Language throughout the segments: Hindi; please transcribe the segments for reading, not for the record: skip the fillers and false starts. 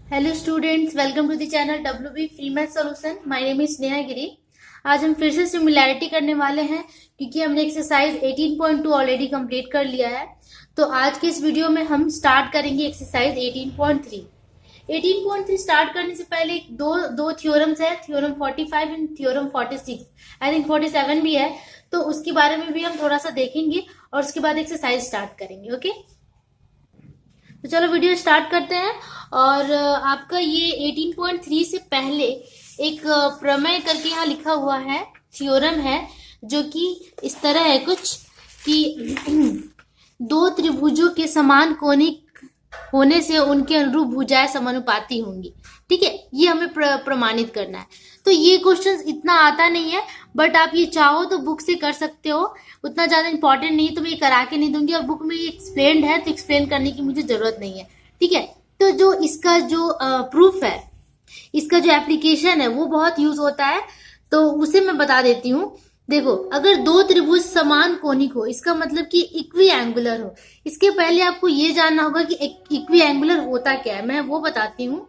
Hello students, welcome to the channel WB free math solution. My name is Sneha Giri. आज हम फिर से सिमिलैरिटी करने वाले हैं क्योंकि हमने एक्सरसाइज 18.2 ऑलरेडी कंप्लीट कर लिया है। तो आज के इस वीडियो में हम स्टार्ट करेंगे एक्सरसाइज 18.3। 18.3 स्टार्ट करने से पहले दो थ्योरम्स है, theorem 45 and theorem 46, I think 47 भी है। तो उसके बारे में भी हम थोड़ा सा देखेंगे और उसके बाद एक्सरसाइज स्टार्ट करेंगे। ओके, तो चलो वीडियो स्टार्ट करते हैं। और आपका ये 18.3 से पहले एक प्रमेय करके यहाँ लिखा हुआ है, थ्योरम है, जो कि इस तरह है कुछ कि दो त्रिभुजों के समान कोणिक होने से उनके अनुरूप भुजाएं समानुपाती होंगी। ठीक है, ये हमें प्रमाणित करना है। तो ये क्वेश्चन इतना आता नहीं है, बट आप ये चाहो तो बुक से कर सकते हो, उतना ज्यादा इंपॉर्टेंट नहीं है, तो मैं ये करा के नहीं दूंगी। और बुक में ये एक्सप्लेन्ड है तो एक्सप्लेन करने की मुझे जरूरत नहीं है। ठीक है, तो जो इसका जो प्रूफ है, इसका जो एप्लीकेशन है वो बहुत यूज होता है, तो उसे मैं बता देती हूँ। देखो, अगर दो त्रिभुज समान कोणिक हो, इसका मतलब कि इक्वी एंगुलर हो। इसके पहले आपको ये जानना होगा कि इक्वी एंगुलर होता क्या है, मैं वो बताती हूँ।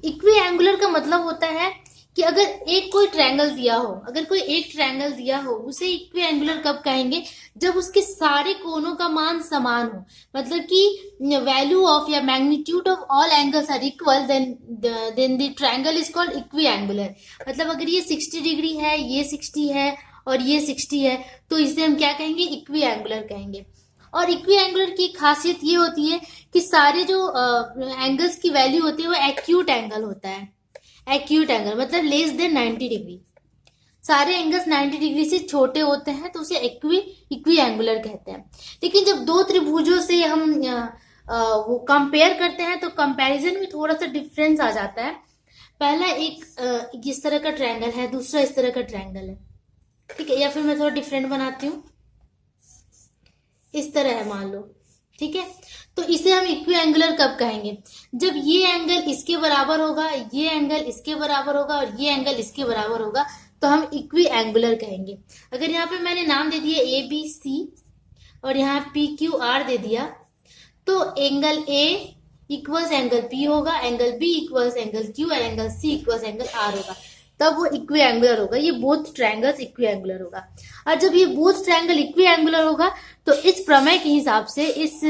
इक्वी एंगुलर का मतलब होता है कि अगर एक कोई ट्रायंगल दिया हो, अगर कोई एक ट्रायंगल दिया हो, उसे इक्वी एंगुलर कब कहेंगे? जब उसके सारे कोणों का मान समान हो, मतलब कि वैल्यू ऑफ या magnitude of all angles are equal, then the triangle is called equiangular. मतलब अगर ये 60 डिग्री है, ये 60 है और ये 60 है, तो इसे हम क्या कहेंगे? इक्वी एंगुलर कहेंगे। और इक्वी एंगुलर की खासियत ये होती है कि सारे जो एंगल्स की वैल्यू होती है वो एक्यूट एंगल होता है। एक्यूट एंगल मतलब लेस देन 90 डिग्री। सारे एंगल्स 90 डिग्री से छोटे होते हैं तो उसे इक्वी एंगुलर कहते हैं। लेकिन जब दो त्रिभुजों से हम वो कंपेयर करते हैं तो कंपैरिजन में थोड़ा सा डिफरेंस आ जाता है। पहला एक इस तरह का ट्रायंगल है, दूसरा इस तरह का ट्रायंगल है। ठीक है, या फिर मैं थोड़ा डिफरेंट बनाती हूँ, इस तरह है मान लो। ठीक है, तो इसे हम इक्वी एंगुलर कब कहेंगे? जब ये एंगल इसके बराबर होगा, ये एंगल इसके बराबर होगा और ये एंगल इसके बराबर होगा, तो हम इक्वी एंगुलर कहेंगे। अगर यहाँ पे मैंने नाम दे दिया ABC और यहाँ PQR दे दिया, तो angle A equals angle P होगा, angle B equals angle Q और angle C equals angle R होगा, तब वो इक्वी एंगुलर होगा। ये बोथ ट्रायंगल्स इक्वी एंगुलर होगा। और जब ये बोथ ट्रायंगल इक्वी एंगुलर होगा तो इस प्रमेय के हिसाब से, इस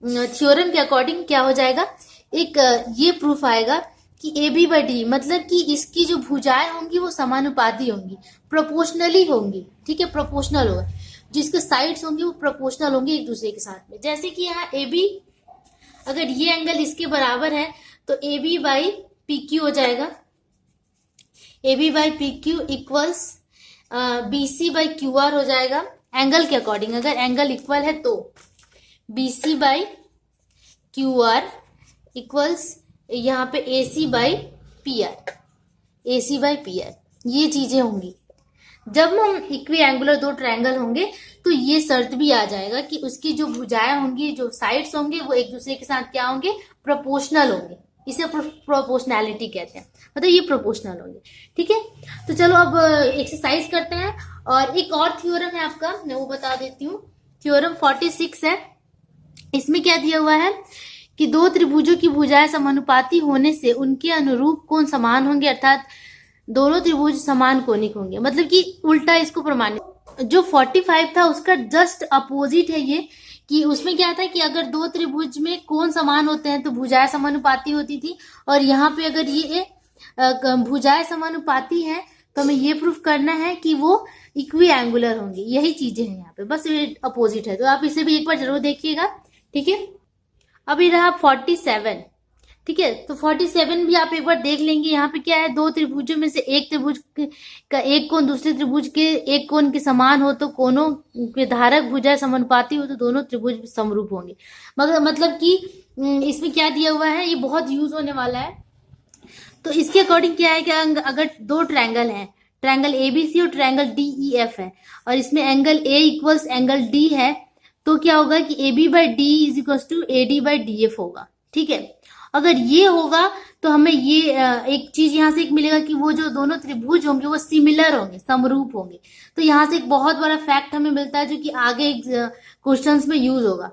थ्योरम के अकॉर्डिंग क्या हो जाएगा? एक ये प्रूफ आएगा कि AB/D मतलब कि इसकी जो भुजाएं होंगी वो समानुपाती होंगी, प्रोपोर्शनली होंगी। ठीक है, प्रोपोर्शनल होगा, जिसके साइड्स होंगे वो प्रोपोर्शनल होंगे एक दूसरे के साथ में। जैसे कि यहाँ AB, अगर ये एंगल इसके बराबर है तो AB/PQ हो जाएगा। AB/PQ इक्वल्स BC/QR हो जाएगा एंगल के अकॉर्डिंग। अगर एंगल इक्वल है तो BC/QR इक्वल्स यहाँ पे AC/PR, AC/PR, ये चीजें होंगी। जब हम इक्वी एंगुलर दो ट्रायंगल होंगे तो ये शर्त भी आ जाएगा कि उसकी जो भुजाएं होंगी, जो साइड्स होंगे, वो एक दूसरे के साथ क्या होंगे? प्रोपोर्शनल होंगे। इसे प्रोपोर्शनैलिटी कहते हैं, मतलब ये प्रोपोर्शनल होंगे। ठीक है, तो चलो अब एक्सरसाइज करते हैं। और एक और थ्योरम है आपका, मैं वो बता देती हूँ। थ्योरम 46 है। इसमें क्या दिया हुआ है कि दो त्रिभुजों की भुजाएं समानुपाती होने से उनके अनुरूप कोण समान होंगे, अर्थात दोनों त्रिभुज समान कोणिक होंगे। मतलब कि उल्टा इसको प्रमाणित, जो 45 था उसका जस्ट अपोजिट है ये, कि उसमें क्या था कि अगर दो त्रिभुज में कोण समान होते हैं तो भुजाएं समानुपाती होती थी, और यहाँ पे अगर ये भुजाएं समानुपाती हैं तो हमें ये प्रूफ करना है कि वो इक्वी एंगुलर होंगे। यही चीजें हैं यहाँ पे, बस ये अपोजिट है, तो आप इसे भी एक बार जरूर देखिएगा। ठीक है, अभी रहा 47। ठीक है, तो 47 भी आप एक बार देख लेंगे। यहाँ पे क्या है? दो त्रिभुजों में से एक त्रिभुज का एक कोण दूसरे त्रिभुज के एक कोण के समान हो तो कोणों के धारक भुजाएं समानुपाती हो तो दोनों त्रिभुज समरूप होंगे। मतलब कि इसमें क्या दिया हुआ है, ये बहुत यूज होने वाला है। तो इसके अकॉर्डिंग क्या है कि अगर दो ट्रायंगल है, ट्रायंगल ABC और ट्रायंगल DEF है, और इसमें angle A equals angle D है, तो क्या होगा कि AB/D is equals to AD/DF होगा। ठीक है, अगर ये होगा तो हमें ये एक चीज यहाँ से एक मिलेगा कि वो जो दोनों त्रिभुज होंगे वो सिमिलर होंगे, समरूप होंगे। तो यहाँ से एक बहुत बड़ा फैक्ट हमें मिलता है जो कि आगे क्वेश्चंस में यूज होगा।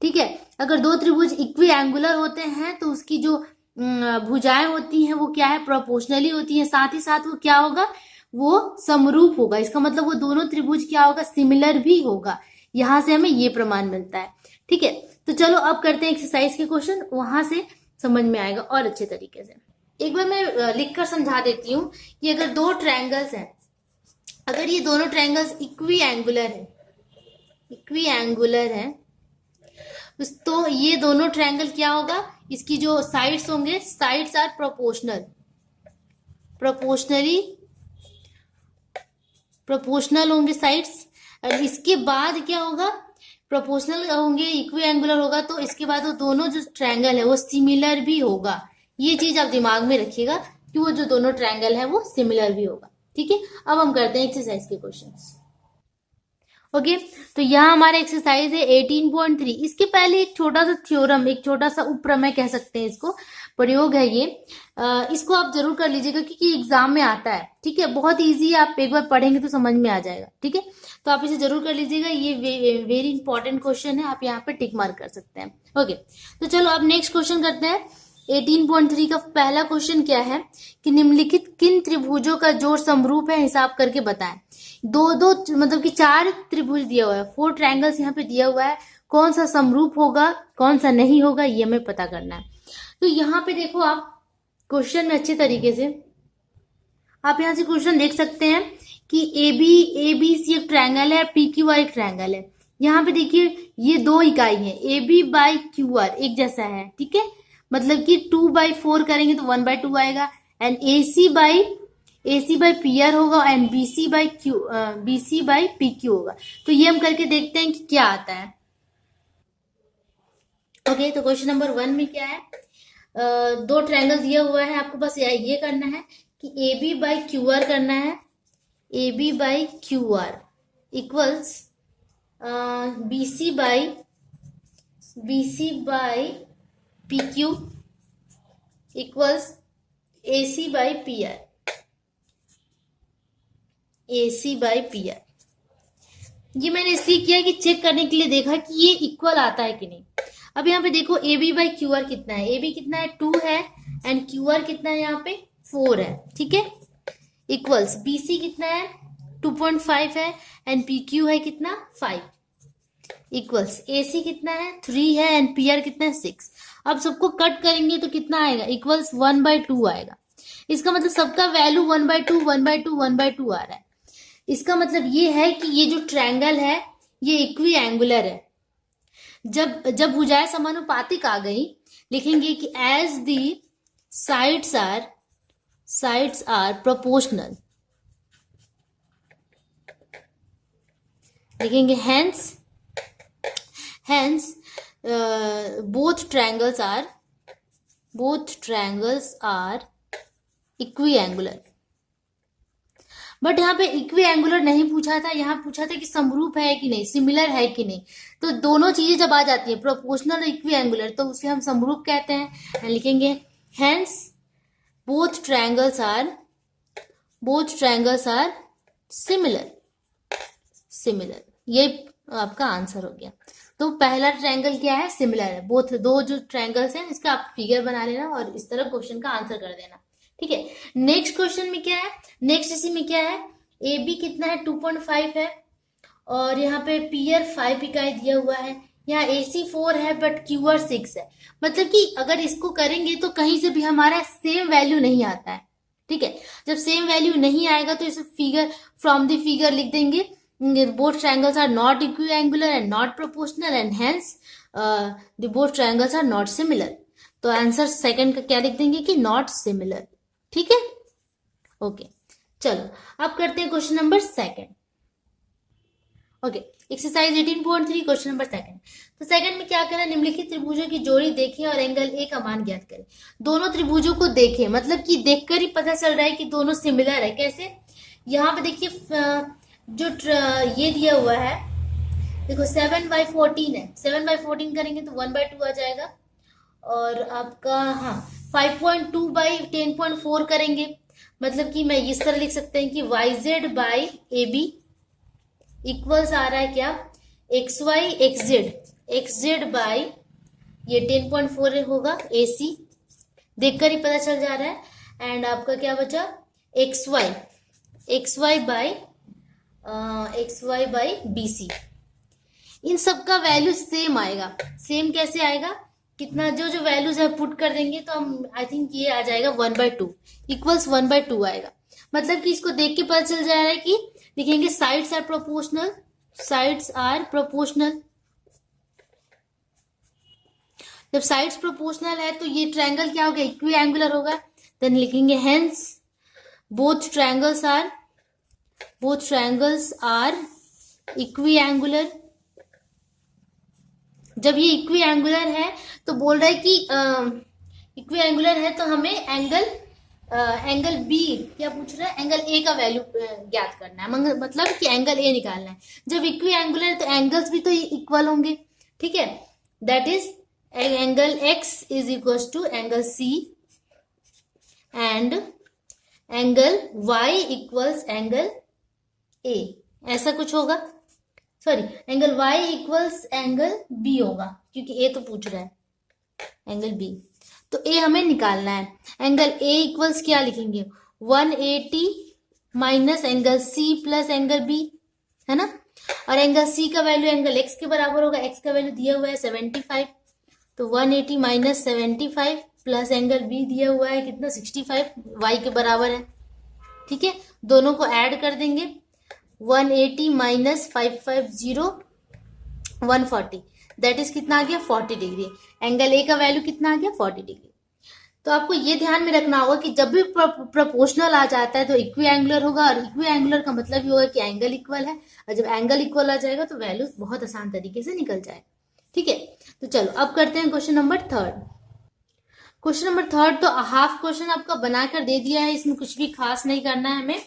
ठीक है, अगर दो त्रिभुज इक्वी एंगुलर होते हैं तो उसकी जो भुजाएं होती हैं वो क्या है, प्रोपोर्शनली होती हैं, साथ ही साथ वो क्या होगा, वो समरूप होगा। इसका मतलब वो दोनों त्रिभुज क्या होगा, सिमिलर भी होगा। यहां से हमें ये प्रमाण मिलता है। ठीक है, तो चलो अब करते हैं एक्सरसाइज के क्वेश्चन, वहां से समझ में आएगा और अच्छे तरीके से। एक बार मैं लिखकर समझा देती हूँ कि अगर दो ट्रायंगल्स हैं, अगर ये दोनों ट्रायंगल्स इक्वी एंगुलर है तो ये दोनों ट्रायंगल क्या होगा, इसकी जो साइड्स होंगे, साइड्स आर प्रोपोर्शनल होंगे साइड्स। और इसके बाद क्या होगा, प्रोपोर्शनल होंगे, इक्वी एंगुलर होगा, तो इसके बाद वो दोनों जो ट्रायंगल है वो सिमिलर भी होगा। ये चीज आप दिमाग में रखिएगा कि वो जो दोनों ट्रायंगल है वो सिमिलर भी होगा। ठीक है, अब हम करते हैं एक्सरसाइज के क्वेश्चंस। ओके, तो यहाँ हमारा एक्सरसाइज है 18.3। इसके पहले एक छोटा सा थ्योरम, एक छोटा सा उपप्रमेय कह सकते हैं इसको, प्रयोग है ये। इसको आप जरूर कर लीजिएगा क्योंकि एग्जाम में आता है। ठीक है, बहुत इजी है, आप एक बार पढ़ेंगे तो समझ में आ जाएगा। ठीक है, तो आप इसे जरूर कर लीजिएगा, ये वेरी इंपॉर्टेंट क्वेश्चन है, आप यहाँ पे टिक मार्क कर सकते हैं। ओके, तो चलो अब नेक्स्ट क्वेश्चन करते हैं। 18.3 का पहला क्वेश्चन क्या है कि निम्नलिखित किन त्रिभुजों का जोड़ समरूप है, हिसाब करके बताएं। दो मतलब कि 4 त्रिभुज दिया हुआ है, 4 ट्रायंगल्स यहाँ पे दिया हुआ है, कौन सा समरूप होगा कौन सा नहीं होगा ये हमें पता करना है। तो यहाँ पे देखो आप क्वेश्चन में अच्छे तरीके से आप यहाँ से क्वेश्चन देख सकते हैं कि ए बी सी एक ट्रायंगल है, पी क्यू आर एक ट्रायंगल है। यहाँ पे देखिए ये 2 इकाई है, A B by Q R एक जैसा है। ठीक है, मतलब कि 2/4 करेंगे तो 1/2 आएगा, and A C by P R होगा, and B C by P Q होगा। तो ये हम करके देखते हैं कि क्या आता है। ओके, तो क्वेश्चन नंबर 1 में क्या है, 2 ट्रायंगल दिया हुआ है, आपको बस ये करना है कि A B by Q R करना है, A B by Q R equals B C by P Q equals A C by P R, ये मैंने इसलिए किया कि चेक करने के लिए देखा कि ये इक्वल आता है कि नहीं। अब यहाँ पे देखो A B by Q R कितना है, ए बी कितना है 2 है, एंड क्यू आर कितना है यहाँ पे 4 है। ठीक है, इक्वल्स बी सी कितना है 2.5 है, एंड पी क्यू है कितना 5, इक्वल्स ए सी कितना है 3 है, एंड पी आर कितना है 6। अब सबको कट करेंगे तो कितना आएगा, इक्वल्स 1/2 आएगा। इसका मतलब सबका वैल्यू 1/2 आ रहा है। इसका मतलब ये है कि ये जो ट्रायंगल है ये इक्वी एंगुलर है। जब भुजाएं समानुपातिक आ गई, लिखेंगे कि as the sides are proportional, लिखेंगे hence both triangles are equiangular. But यहाँ पे इक्वी एंगुलर नहीं पूछा था, यहाँ पूछा था कि समरूप है कि नहीं, सिमिलर है कि नहीं। तो दोनों चीजें जब आ जाती है, प्रोपोर्शनल और इक्वी एंगुलर, तो उसे हम समरूप कहते हैं। लिखेंगे hence both triangles are similar. ये आपका आंसर हो गया। तो पहला ट्रायंगल क्या है, सिमिलर है। बोथ दो जो ट्रायंगल्स हैं इसका आप फिगर बना लेना और इस तरह क्वेश्चन का आंसर कर देना। ठीक है, नेक्स्ट क्वेश्चन में क्या है, नेक्स्ट इसी में क्या है, ए बी कितना है 2.5 है, और यहाँ पे पी आर 5 इकाई दिया हुआ है, यहाँ ए सी 4 है बट क्यू आर 6 है। मतलब कि अगर इसको करेंगे तो कहीं से भी हमारा सेम वैल्यू नहीं आता है। ठीक है, जब सेम वैल्यू नहीं आएगा तो इसे फिगर फ्रॉम द फिगर लिख देंगे both triangles are not equiangular and not proportional and hence the both triangles are not similar। तो आंसर सेकंड का क्या लिख देंगे कि नॉट सिमिलर। ठीक है, ओके, चलो अब करते हैं question number 2। Okay, exercise 18.3 question number 2। तो सेकंड में क्या करना है, निम्नलिखित त्रिभुजों की जोड़ी देखें और एंगल ए का मान ज्ञात करें। दोनों त्रिभुजों को देखें, मतलब कि देखकर ही पता चल रहा है कि दोनों सिमिलर है। कैसे, यहाँ पे देखिए जो ये दिया हुआ है, देखो 7/14 है, 7/14 करेंगे तो 1/2 आ जाएगा, और आपका 5.2/10.4 करेंगे, मतलब कि मैं इस तरह लिख सकते हैं कि YZ बाई AB इक्वल्स आ रहा है क्या, XZ बाई ये 10.4 होगा AC देखकर ही पता चल जा रहा है। एंड आपका क्या बचा, X Y by B C. इन सब का वैल्यू सेम आएगा। सेम कैसे आएगा, कितना जो जो वैल्यूज है पुट कर देंगे तो हम आई थिंक ये आ जाएगा 1/2 इक्वल्स 1/2 आएगा। मतलब कि इसको देख के पता चल जा रहा है कि लिखेंगे sides are proportional, sides are proportional. जब साइड्स प्रोपोर्शनल है तो ये ट्रायंगल क्या होगा, इक्वी एंगुलर होगा। देन लिखेंगे hence both triangles are equiangular. जब ये इक्वी एंगुलर है तो बोल रहा है कि इक्वी एंगुलर है तो हमें एंगल बी क्या पूछ रहा है, एंगल ए का वैल्यू ज्ञात करना है, मतलब कि एंगल ए निकालना है। जब इक्वी एंगुलर है तो एंगल्स भी तो इक्वल होंगे, ठीक है। That is angle X is equal to angle C and angle Y equals angle A, ऐसा कुछ होगा। Sorry, angle y equals angle b होगा, क्योंकि a तो पूछ रहा है एंगल b, तो a हमें निकालना है। एंगल a इक्वल्स क्या लिखेंगे, 180 minus angle c plus angle b, है ना। और एंगल c का वैल्यू एंगल x के बराबर होगा, x का वैल्यू दिया हुआ है 75, तो 180 माइनस 75 प्लस एंगल b दिया हुआ है कितना 65, y के बराबर है, ठीक है। दोनों को ऐड कर देंगे, 180 माइनस 550 140, दैट इज कितना आ गया 40 डिग्री। एंगल ए का वैल्यू कितना आ गया 40 डिग्री। तो आपको ये ध्यान में रखना होगा कि जब भी प्रोपोर्शनल आ जाता है तो इक्वी एंगुलर होगा, और इक्वी एंगुलर का मतलब ये होगा कि एंगल इक्वल है, और जब एंगल इक्वल आ जाएगा तो वैल्यू बहुत आसान तरीके से निकल जाए, ठीक है। तो चलो अब करते हैं question number third. Question number third तो हाफ क्वेश्चन आपका बनाकर दे दिया है, इसमें कुछ भी खास नहीं करना है हमें,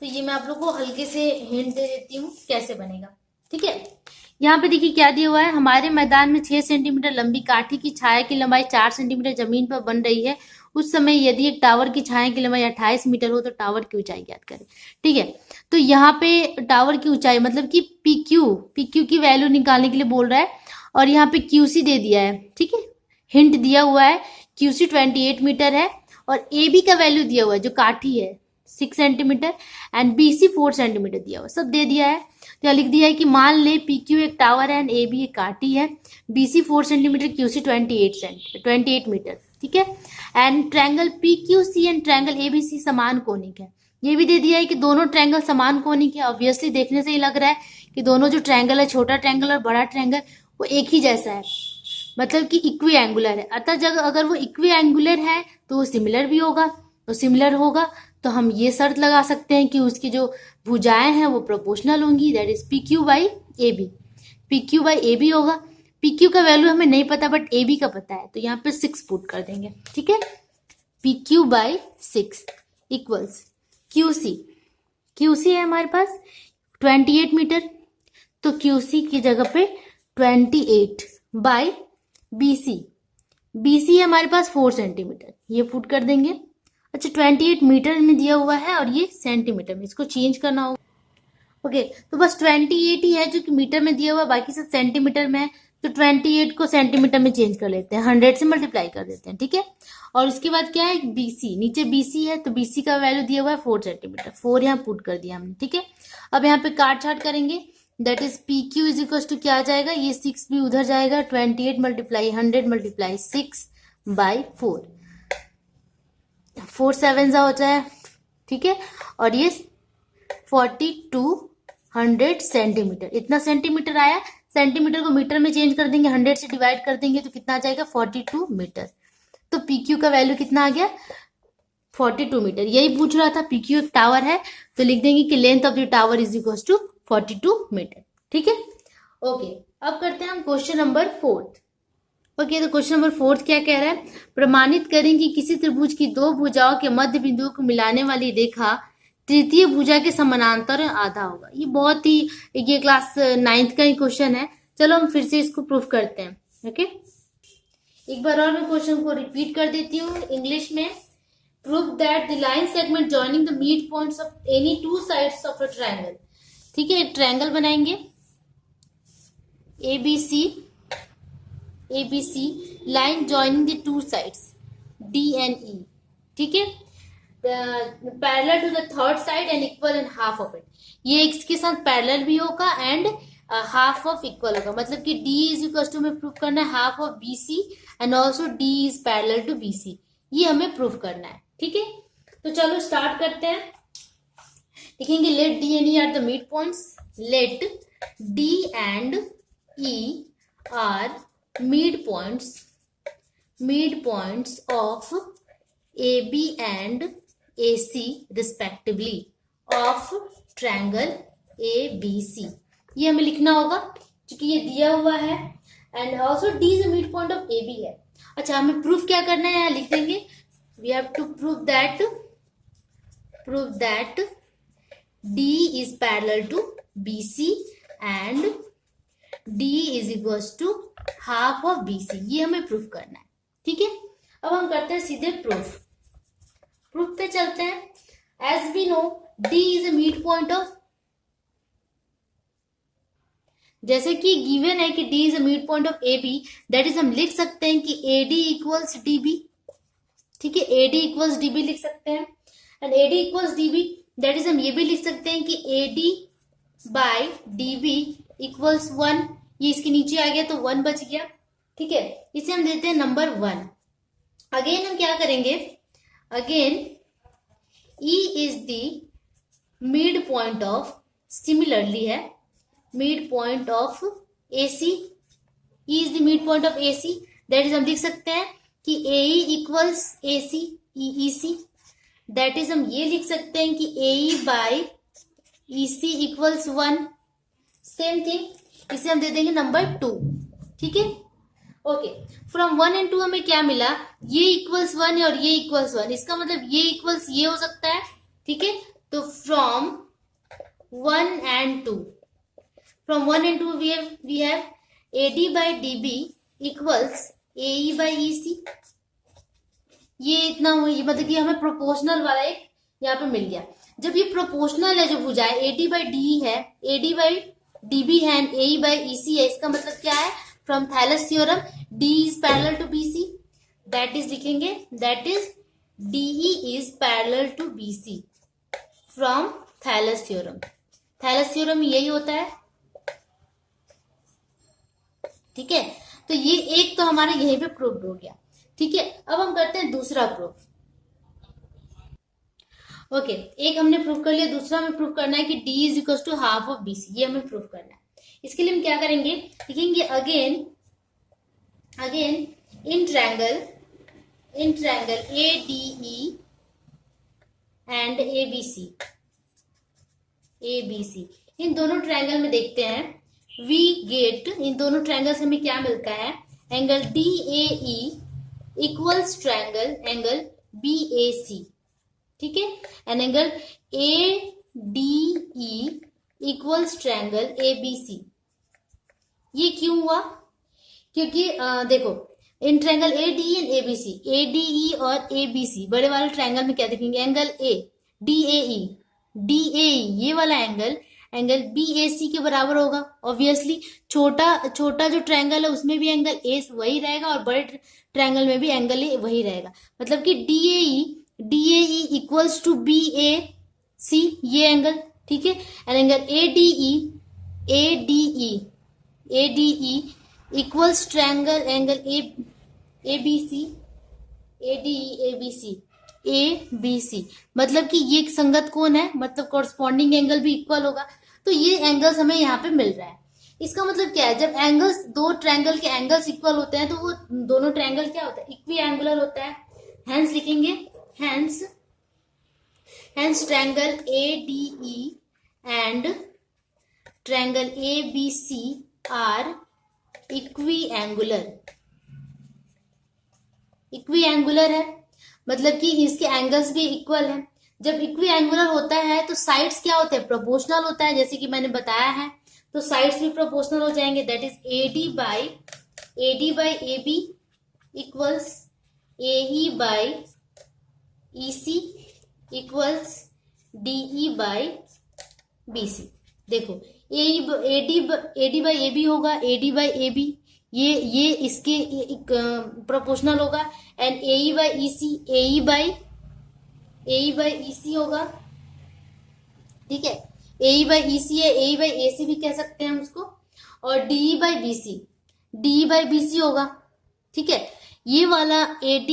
तो ये मैं आप लोग को हल्के से हिंट दे देती हूँ कैसे बनेगा, ठीक है। यहाँ पे देखिए क्या दिया हुआ है, हमारे मैदान में 6 सेंटीमीटर लंबी काठी की छाया की लंबाई 4 सेंटीमीटर जमीन पर बन रही है। उस समय यदि एक टावर की छाया की लंबाई 28 मीटर हो तो टावर की ऊंचाई ज्ञात करें, ठीक है। तो यहाँ पे टावर की ऊंचाई मतलब कि पीक्यू की वैल्यू निकालने के लिए बोल रहा है, और यहाँ पे क्यूसी दे दिया है, ठीक है। हिंट दिया हुआ है, क्यूसी 28 मीटर है, और ए बी का वैल्यू दिया हुआ है जो काठी है 6 सेंटीमीटर, एंड बीसी 4 सेंटीमीटर दिया हुआ, सब दे दिया है। तो लिख दिया है कि मान ले पीक्यू एक टावर है एंड ए बी एक काठी है, बीसी 4 सेंटीमीटर, क्यूसी 28 मीटर, ठीक है। And triangle PQC and triangle ABC समान कोनिक है, ये भी दे दिया है कि दोनों ट्रायंगल समान कोनिक है। ऑब्वियसली देखने से ही लग रहा है कि दोनों जो ट्रायंगल है, छोटा ट्रायंगल और बड़ा ट्रायंगल, वो एक ही जैसा है, मतलब कि इक्वी एंगुलर है। अतः जब अगर वो इक्वी एंगुलर है तो वो सिमिलर भी होगा, तो सिमिलर होगा तो हम ये शर्त लगा सकते हैं कि उसकी जो भुजाएं हैं वो प्रोपोर्शनल होंगी, that is PQ by AB। PQ by AB होगा, PQ का वैल्यू हमें नहीं पता बट AB का पता है, तो यहाँ पे 6 पुट कर देंगे, ठीक है। PQ बाई 6 इक्वल्स QC है हमारे पास 28 मीटर, तो QC की जगह पे 28 बाई BC है हमारे पास 4 सेंटीमीटर, ये पुट कर देंगे। अच्छा 28 मीटर में दिया हुआ है और ये सेंटीमीटर में, इसको चेंज करना होगा। ओके, तो बस 28 ही है जो कि मीटर में दिया हुआ, बाकी सब सेंटीमीटर में है, तो 28 को सेंटीमीटर में चेंज कर लेते हैं, 100 से मल्टीप्लाई कर देते हैं, ठीक है। और उसके बाद क्या है, BC, नीचे BC है तो BC का वैल्यू दिया हुआ है 4 सेंटीमीटर, 4 यहाँ पुट कर दिया हमने, ठीक है। अब यहाँ पे काट छाट करेंगे, that is PQ is equal to क्या आ जाएगा, ये 6 भी उधर जाएगा, 28 मल्टीप्लाई 100 मल्टीप्लाई 6 बाई 4 7 हो जाए, ठीक है। और ये 4200 सेंटीमीटर, इतना सेंटीमीटर आया। सेंटीमीटर को मीटर में चेंज कर देंगे, 100 से डिवाइड कर देंगे तो कितना आ जाएगा 42 मीटर। तो PQ का वैल्यू कितना आ गया 42 मीटर। यही पूछ रहा था, PQ एक टावर है तो लिख देंगे कि length of the tower is equal to 42 metre, ठीक है। ओके, अब करते हैं हम क्वेश्चन नंबर 4। ओके, तो क्वेश्चन नंबर 4 क्या कह रहा है, प्रमाणित करें कि किसी त्रिभुज की दो भुजाओं के मध्य बिंदुओं को मिलाने वाली रेखा तृतीय भुजा के समानांतर आधा होगा। ये बहुत ही, ये क्लास 9th का ही क्वेश्चन है। चलो हम फिर से इसको प्रूफ करते हैं। ओके, एक बार और मैं क्वेश्चन को रिपीट कर देती हूँ इंग्लिश में। Prove that the line segment joining the mid points of any two sides of a triangle. ठीक है, एक ट्रायंगल बनाएंगे ABC line joining the two sides, D and E, ठीक है, parallel to the third side and equal in half of it. ये इसके साथ पैरेलल भी होगा एंड हाफ ऑफ इक्वल होगा, मतलब कि डी इज इक्वल टू हमें प्रूव करना है half of B C and also D is parallel to B C, ये हमें प्रूव करना है, ठीक है। तो चलो स्टार्ट करते हैं। लिखेंगे let D and E are the mid points, let D and E are mid points of A B and A C respectively of triangle A B C. ये हमें लिखना होगा क्योंकि ये दिया हुआ है and also D is mid point of A B है। अच्छा, हमें प्रूफ क्या करना है, यहाँ लिख देंगे we have to prove that D is parallel to B C and D is equals to half of B C, ये हमें प्रूफ करना है, ठीक है। अब हम करते हैं सीधे प्रूफ पे चलते हैं। As we know D is a mid point of, जैसे कि गिवन है कि D is a mid point of A B, that is हम लिख सकते हैं कि A D equals D B, ठीक है, A D equals D B लिख सकते हैं and A D equals D B, that is हम ये भी लिख सकते हैं कि A D by D B equals 1, ये इसके नीचे आ गया तो 1 बच गया, ठीक है, इसे हम देते हैं नंबर 1। अगेन हम क्या करेंगे, again E is the mid point of, similarly है mid point of AC, E is the mid point of AC, that is हम लिख सकते हैं कि AE equals AC EEC, that is हम ये लिख सकते हैं कि AE by EC equals 1, same thing इसे हम दे देंगे नंबर 2, ठीक है। ओके, फ्रॉम 1 एंड 2 हमें क्या मिला, ये इक्वल्स 1 है और ये इक्वल्स 1, इसका मतलब ये इक्वल्स ये हो सकता है, ठीक है। तो from 1 and 2 we have AD by DB equals AE by EC, ये इतना हो, ये मतलब कि हमें प्रोपोर्शनल वाला एक यहाँ पे मिल गया। जब ये प्रोपोर्शनल है, जो भुजाएं AD बाई DE है, AD बाई DB है एंड AE बाई EC है, इसका मतलब क्या है, from Thales theorem D is parallel to BC, that is लिखेंगे that is DE is parallel to BC from Thales theorem. Thales theorem यही होता है, ठीक है। तो ये एक तो हमारा यहीं पे प्रूव हो गया, ठीक है। अब हम करते हैं दूसरा प्रूफ। ओके, एक हमने प्रूव कर लिया, दूसरा हमें प्रूव करना है कि D is equals to half of BC, ये हमें प्रूव करना है। इसके लिए हम क्या करेंगे, लिखेंगे again in triangle ADE and ABC, इन दोनों ट्रायंगल में देखते हैं, वी गेट, इन दोनों ट्रायंगल से हमें क्या मिलता है, angle DAE equals triangle angle BAC, ठीक है, and angle ADE equals triangle ABC। ये क्यों हुआ, क्योंकि देखो in triangle ADE and ABC, ADE और ABC बड़े वाले ट्रायंगल में क्या देखेंगे, एंगल A DAE ये वाला एंगल BAC के बराबर होगा। ऑब्वियसली छोटा जो ट्रायंगल है उसमें भी एंगल A वही रहेगा और बड़े ट्रायंगल में भी एंगल A वही रहेगा, मतलब कि DAE इक्वल्स टू BAC ये एंगल, ठीक है, and angle ADE equals triangle angle ABC, मतलब कि ये संगत कोण है, मतलब कॉरस्पॉन्डिंग एंगल भी इक्वल होगा। तो ये एंगल्स हमें यहाँ पे मिल रहा है। इसका मतलब क्या है, जब एंगल्स, दो ट्रायंगल के एंगल्स इक्वल होते हैं तो वो दोनों ट्रायंगल क्या होता है, इक्वी एंगुलर होता है। हेंस लिखेंगे, hence triangle ADE and triangle ABC are equiangular है, मतलब कि इसके एंगल्स भी इक्वल हैं। जब इक्वी एंगुलर होता है तो साइड्स क्या होते हैं, प्रोपोर्शनल होता है, जैसे कि मैंने बताया है, तो साइड्स भी प्रोपोर्शनल हो जाएंगे। That is AD by AB equals AE by EC equals DE by BC। देखो AD बाई AB होगा, AD बाई AB, ये इसके प्रोपोर्शनल होगा। And AE by EC, AE by EC होगा, ठीक है। AE बाई EC है, AE बाई AC भी कह सकते हैं हम उसको। और DE by BC, DE by BC होगा, ठीक है। ये वाला AD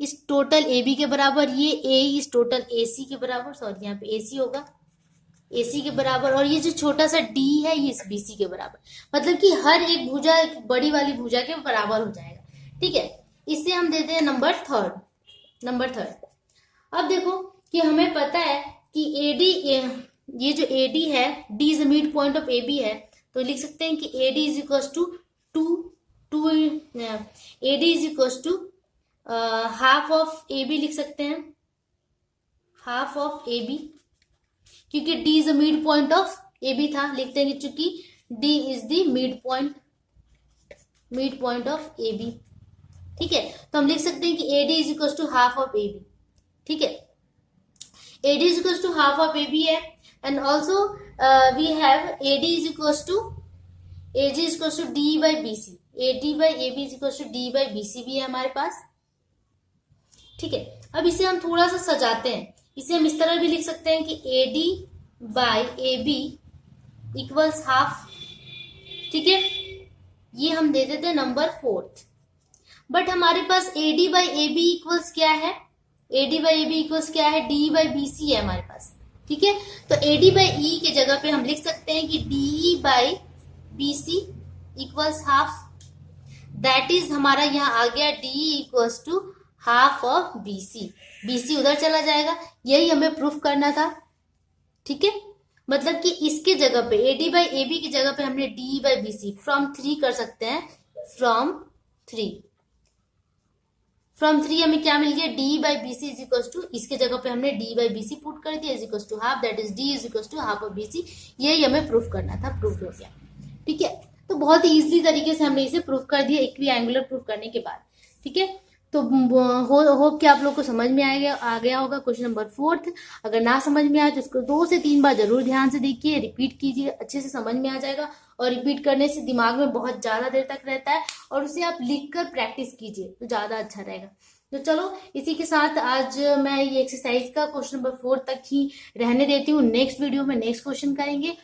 इस टोटल AB के बराबर, ये AE इस टोटल AC के बराबर, सॉरी यहाँ पे AC होगा, AC के बराबर। और ये जो छोटा सा D है ये इस BC के बराबर, मतलब कि हर एक भुजा एक बड़ी वाली भुजा के बराबर हो जाएगा, ठीक है। इससे हम देते हैं नंबर थर्ड। अब देखो कि हमें पता है कि AD, ये जो AD है, D is the mid point of AB है, तो लिख सकते हैं कि AD is equal to AD is equal to half of AB लिख सकते हैं, हाफ ऑफ AB, क्योंकि D is the mid point of AB था, लिखते हैं चूंकि D is the mid point of AB, ठीक है। तो हम लिख सकते हैं कि AD is equal to half of AB, ठीक है। AD is equal to half of AB है। And also we have AD is equal to D by BC, AD by AB is equal to D by BC भी है हमारे पास, ठीक है। अब इसे हम थोड़ा सा सजाते हैं, इसे हम इस तरह भी लिख सकते हैं कि AD by AB equals half, ठीक है। ये हम दे देते हैं नंबर 4। बट हमारे पास AD बाई AB इक्वल्स क्या है, AD बाई AB इक्वल्स क्या है, D बाई BC है हमारे पास, ठीक है। तो AD बाई E के जगह पे हम लिख सकते हैं कि DE by BC equals half, that is हमारा यहाँ आ गया DE equals to half of BC, BC उधर चला जाएगा, यही हमें प्रूफ करना था, ठीक है। मतलब कि इसके जगह पे AD बाई AB की जगह पे हमने DE बाई BC फ्रॉम 3 कर सकते हैं, फ्रॉम 3 हमें क्या मिल गया, DE by BC is equal to, इसके जगह पे हमने D बाई BC पुट कर दिया, is equal to half, that is D is equal to half of BC, यही हमें प्रूफ करना था, प्रूफ हो गया, ठीक है। तो बहुत ही इजीली तरीके से हमने इसे प्रूफ कर दिया इक्वी एंगुलर प्रूफ करने के बाद, ठीक है। तो होप कि आप लोग को समझ में आ गया होगा क्वेश्चन नंबर 4। अगर ना समझ में आए तो इसको 2 से 3 बार जरूर ध्यान से देखिए, रिपीट कीजिए, अच्छे से समझ में आ जाएगा। और रिपीट करने से दिमाग में बहुत ज्यादा देर तक रहता है, और उसे आप लिखकर प्रैक्टिस कीजिए तो ज्यादा अच्छा रहेगा। तो चलो इसी के साथ आज मैं ये एक्सरसाइज का क्वेश्चन नंबर 4 तक ही रहने देती हूँ। नेक्स्ट वीडियो में नेक्स्ट क्वेश्चन करेंगे।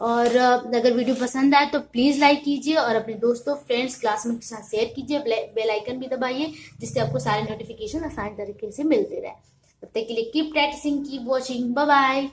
और अगर वीडियो पसंद आए तो प्लीज लाइक कीजिए और अपने दोस्तों, फ्रेंड्स, क्लासमेट के साथ शेयर कीजिए। बेल आइकन भी दबाइए जिससे आपको सारे नोटिफिकेशन आसान तरीके से मिलते रहे। तब तक के लिए keep practising, keep watching, bye bye.